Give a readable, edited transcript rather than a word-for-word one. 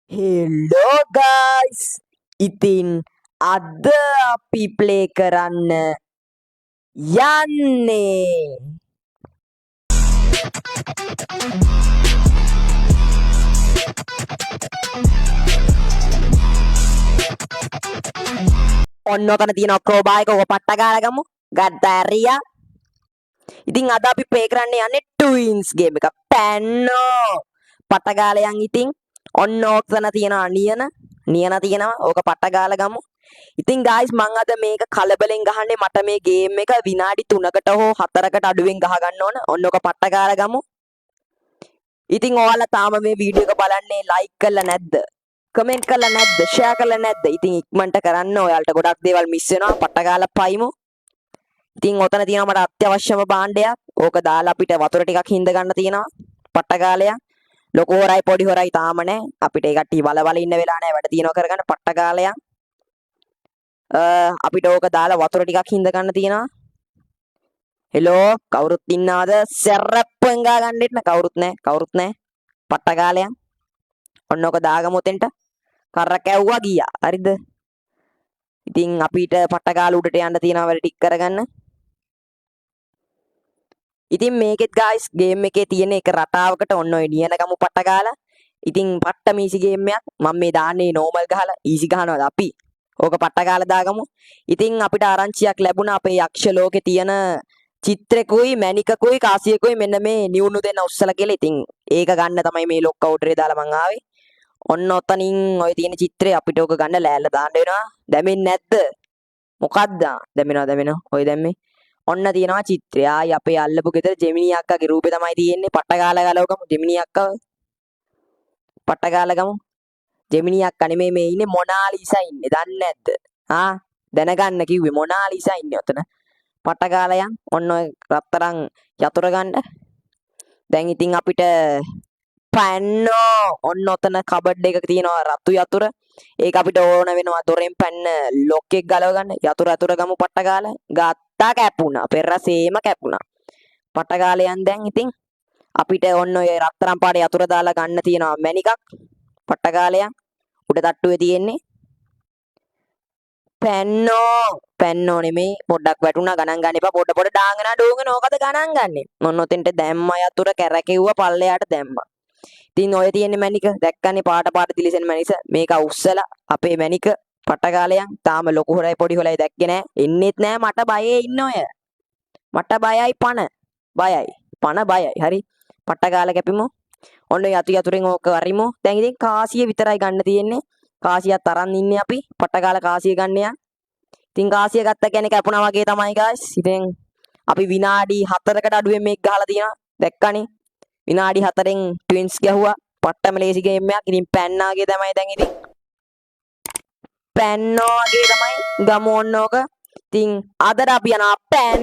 Hello guys. ඉතින් අද අපි ප්ලේ කරන්න යන්නේ ඔන්න ඔතන තියෙන ක්‍රෝබා එක ඔක පට්ට ගාලා ගමු. ගත්තා ඇරියා. ඉතින් අද අපි ප්ලේ කරන්න යන්නේ ට්වින්ස් ගේම් එක. පැන්නෝ පට්ට ගාලා යන් ඉතින් ඔන්න ඔතන තියෙනවා නියන තියෙනවා. ඕක පට්ට ගාලා ගමු. ඉතින් guys මං අද මේක කලබලෙන් ගහන්නේ මට මේ ගේම් එක විනාඩි 3කට හෝ 4කට අඩුවෙන් ගහ ගන්න ඕන. ඔන්න ඔක පට්ට ගාලා ගමු. ඉතින් ඔයාලා තාම මේ වීඩියෝ එක බලන්නේ like කරලා නැද්ද? කමෙන්ට් කරලා නැද්ද? ෂෙයා කරලා නැද්ද? ඉතින් ඉක්මනට කරන්න. ඔයාලට ගොඩක් දේවල් මිස් වෙනවා. පට්ට ගාලා පයිමු. ඉතින් ඔතන තියෙනවා මට අත්‍යවශ්‍යම භාණ්ඩයක්. ඕක දාලා අපිට වතුර ටිකක් හින්ද ගන්න තියෙනවා. පට්ට ගාලයක්. ලොකු හොරයි පොඩි හොරයි තාම නැහැ. අපිට ඒ කට්ටිය බල ඉන්න වෙලා නැහැ. වැඩ තියෙනවා කරගන්න පට්ට ගාලයක්. අපිට ඕක දාලා වතුර ටිකක් හින්ද ගන්න තියෙනවා. හෙලෝ කවුරුත් ඉන්නවද? සැරප්පෙන් ගා ගන්නෙත් නෑ කවුරුත් නෑ. පට්ට ගාලයක්. ඔන්න ඕක දාගමු උතෙන්ට. කරර කැව්වා ගියා. හරිද? ඉතින් අපිට පට්ට ගාලා උඩට යන්න තියෙනවා වැඩ ටික කරගන්න. ඉතින් මේකෙත් guys ගේම් එකේ තියෙන එක රටාවකට ඔන්න ඔය නියන ගමු පට්ට ගාලා. ඉතින් පට්ට මීසි ගේම් එකක්. මම මේ දාන්නේ normal ගහලා easy ගහනවාද අපි? ඕක පට්ට ගාලා දාගමු. ඉතින් අපිට ආරංචියක් ලැබුණා අපේ යක්ෂ ලෝකේ තියෙන චිත්‍රෙකුයි මැණිකකුයි කාසියකුයි මෙන්න මේ නිවුණු දෙන්න උස්සලා කියලා. ඉතින් ඒක ගන්න තමයි මේ ලොක් කවුටරේ දාලා මං ආවේ. ඔන්න ඔතනින් ඔය තියෙන චිත්‍රය අපිට ඕක ගන්න ලෑල්ල දාන්න වෙනවා. දැමෙන්නේ නැද්ද? මොකද්ද? දැමෙනවා. ඔය දැම්මේ. ඔන්න තියෙනවා චිත්‍රය. ආයි අපේ අල්ලපු ගෙදර ජෙමිනි අක්කාගේ රූපේ තමයි තියෙන්නේ. පට්ට ගාලා ගලවගමු ජෙමිනි අක්කව. පට්ට ගාලා ගමු. ජෙමිනි අක්කා නෙමෙයි මේ ඉන්නේ මොනාලිසා ඉන්නේ. දන්නේ නැද්ද? දැනගන්න කිව්වේ මොනාලිසා ඉන්නේ ඔතන. පට්ට ගාලා යන්. ඔන්න ඔය රත්තරන් යතුර ගන්න. දැන් ඉතින් අපිට පැන්නෝ ඔන්න ඔතන කබඩ් එකක තියෙනවා රතු යතුර. ඒක අපිට ඕන වෙනවා දොරෙන් පැන්න ලොක් එක ගලව ගන්න. යතුර ගමු පට්ට ගාලා. ගත්තා කැපුණා. පෙරසේම කැපුණා. පට්ට ගාලා යන් දැන් ඉතින් අපිට ඔන්න ඔය රත්තරන් පාට යතුර දාලා ගන්න තියෙනවා මැණිකක්. පට්ට ගාලා යන්. උඩ තට්ටුවේ තියෙන්නේ පැන්නෝ නෙමෙයි පොඩ්ඩක් වැටුණා ගණන් ගන්න එපා පොඩ ඩාංගනා ඩෝංගන ඕකද ගණන් ගන්නෙ මොන්න ඔතෙන්ට දැම්මා යතුර කැරකෙව්වා පල්ලෙයාට දැම්මා ඉතින් ඔය තියෙන්නේ මැණික දැක්කන්නේ පාට දිලිසෙන මැණිස මේක උස්සලා අපේ මැණික පට්ට ගාලයන් තාම ලොකු හොරයි පොඩි හොරයි දැක්කේ නෑ එන්නෙත් නෑ මට බයේ ඉන්න ඔය මට බයයි පණ බයයි හරි පට්ට ගාලා කැපිමු ඔන්න යතුරෙන් ඕක වරිමු දැන් ඉතින් කාසිය විතරයි ගන්න තියෙන්නේ කාසියක් තරන් ඉන්නේ අපි පට්ට ගාලා කාසිය ගන්න යන් ඉතින් කාසිය ගත්ත කියන්නේ කැපුණා වගේ තමයි guys ඉතින් අපි විනාඩි 4කට අඩුවෙන් මේක ගහලා තියෙනවා දැක්කනේ විනාඩි 4ෙන් ට්වින්ස් ගැහුවා පට්ටම ලේසි ගේම් එකක් ඉතින් පැන්නාගේ තමයි දැන් ඉතින් පැන්නෝගේ තමයි ගමු ඕන්න ඕක ඉතින් අදට අපි යනවා පැන්